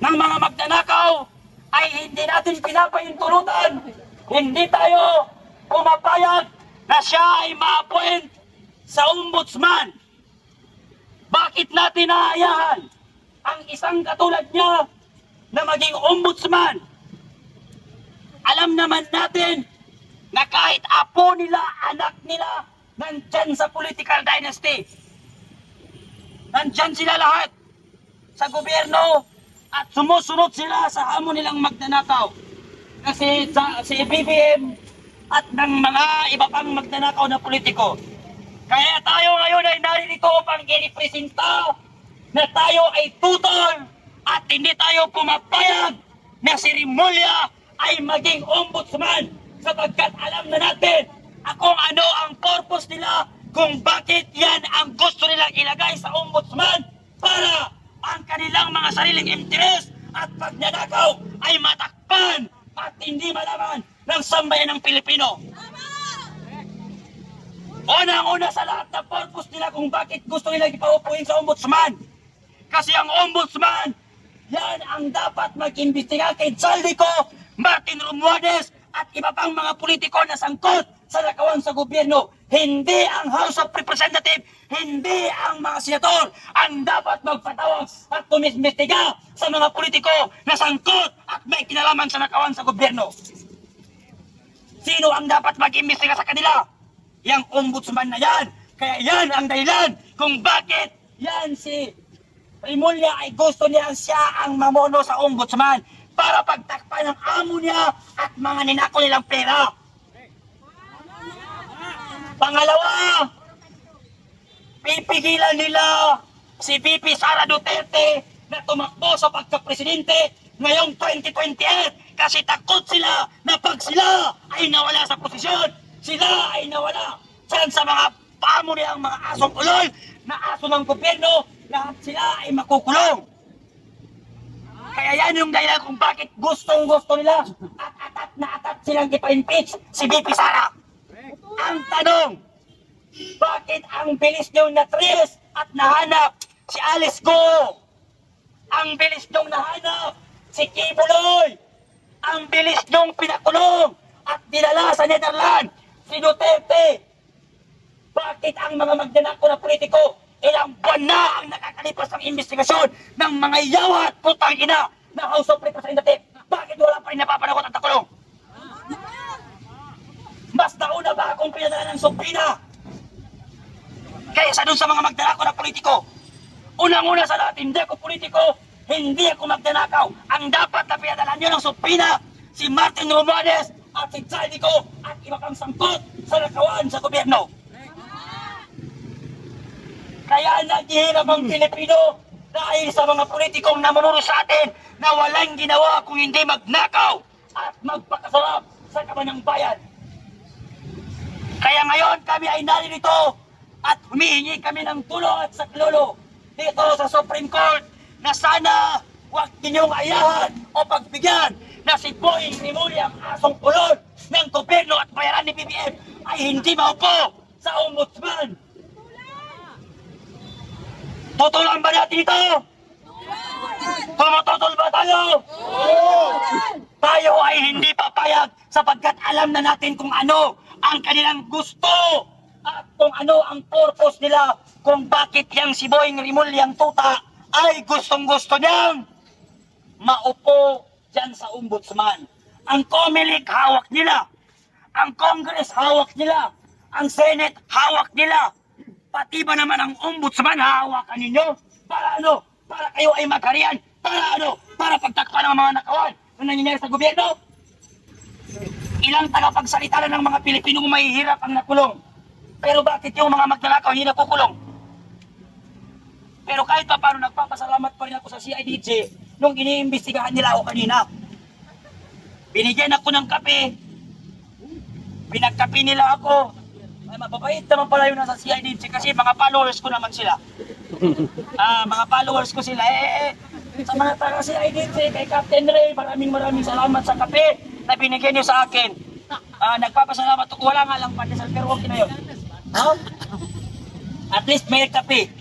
ng mga magnanakaw ay hindi natin pinapahintulutan. Hindi tayo pumapayag na siya ay ma-appoint sa ombudsman. Bakit natin naayahan ang isang katulad niya na maging ombudsman? Alam naman natin na kahit apo nila, anak nila, nandyan sa political dynasty. Nandyan sila lahat sa gobyerno at sumusunod sila sa hamon nilang magnanakaw. Kasi si BBM at ng mga iba pang magnanakaw na politiko. Kaya tayo ngayon ay narito upang i-representa na tayo ay tutol at hindi tayo pumapayag na si Rimulya ay maging ombudsman sapagkat alam na natin kung ano ang purpose nila, kung bakit yan ang gusto nilang ilagay sa ombudsman para ang kanilang mga sariling interes at pagnanakaw ay matakpan at hindi malaman ng sambayan ng Pilipino. Unang-una sa lahat na purpose nila kung bakit gusto nila ipaupuin sa ombudsman. Kasi ang ombudsman, yan ang dapat mag-imbestiga kay Zaldico, Martin Romualdez at iba pang mga politiko na sangkot sa nakawan sa gobyerno. Hindi ang House of Representatives, hindi ang mga senador ang dapat magpatawag at tumimbestiga sa mga politiko na sangkot at may kinalaman sa nakawan sa gobyerno. Sino ang dapat mag-imbestiga sa kanila? Yang ombudsman na yan. Kaya yan ang dahilan kung bakit yan si Rimulya ay gusto niya siya ang mamono sa ombudsman para pagtakpan ng amo niya at mga ninako nilang pera. Pangalawa, pipigilan nila si VP Sara Duterte na tumakbo sa pagkapresidente ngayong 2028 kasi takot sila na pag sila ay nawala sa posisyon, sila ay nawala saan sa mga pamo nilang mga asong ulol na aso ng gobyerno, lahat sila ay makukulong. Kaya yan yung dahilan kung bakit gustong-gusto nila at atat na atat silang ipa-impeach si VP Sara. Ang tanong, bakit ang bilis niyong na-trace at nahanap si Alice Go? Ang bilis niyong nahanap si Kibuloy? Ang bilis niyong pinakulong at dinala sa Netherlands si Duterte? Bakit ang mga magnanakaw na politiko ilang buwan na ang nakakalipas ng investigasyon ng mga yawa at putang ina na House of Representatives? Bakit wala pa rin napapanagot at nakulong? Mas nauna ba akong pinadala ng subpoena kaysa dun sa mga magnanakaw na politiko? Unang-una sa lahat, hindi ako politiko, hindi ako magnanakaw. Ang dapat na pinadala nyo ng subpoena si Martin Romualdez at si Zaldico at iba pang sangkot sa nakawan sa gobyerno. Kaya naghihirap ang Pilipino dahil sa mga politikong namunuro sa atin na walang ginawa kung hindi magnakaw at magpakasarap sa kabanang bayan. Kaya ngayon kami ay narito at humihingi kami ng tulong at saklolo dito sa Supreme Court na sana huwag ninyong ayahan o pagbigyan na si Boying Rimulya ang asong ulol ng gobyerno at bayaran ni BBM ay hindi maupo sa ombudsman. Tutulan ba natin ito? Tumututol ba tayo? Tayo ay hindi papayag sapagkat alam na natin kung ano ang kanilang gusto at kung ano ang purpose nila kung bakit yang si Boying Rimulya ang tuta ay gustong-gusto niyang maupo dyan sa ombudsman. Ang COMELEC hawak nila, ang Congress hawak nila, ang Senate hawak nila, pati ba naman ang ombudsman hahawakan ninyo? Para ano? Para kayo ay magharian? Para ano? Para pagtakpan ng mga nakawan na nangyayari sa gobyerno? Ilang tagapagsalita na ng mga Pilipino mahihirap ang nakulong. Pero bakit yung mga magnanakaw hindi nakukulong? Pero kahit pa paano nagpapasalamat pa rin ako sa CIDG nung iniimbestigahan nila ako kanina. Binigyan ako ng kape. Pinagkape nila ako. Ay, mababait naman pala yun nasa CIDG kasi mga followers ko naman sila. Mga followers ko sila. Sa mga taga CIDG, kay Captain Ray, maraming salamat sa kape na binigyan niyo sa akin. Nagpapasalamat ako. Wala nga lang pandesal pero okay na yun. At least may kape.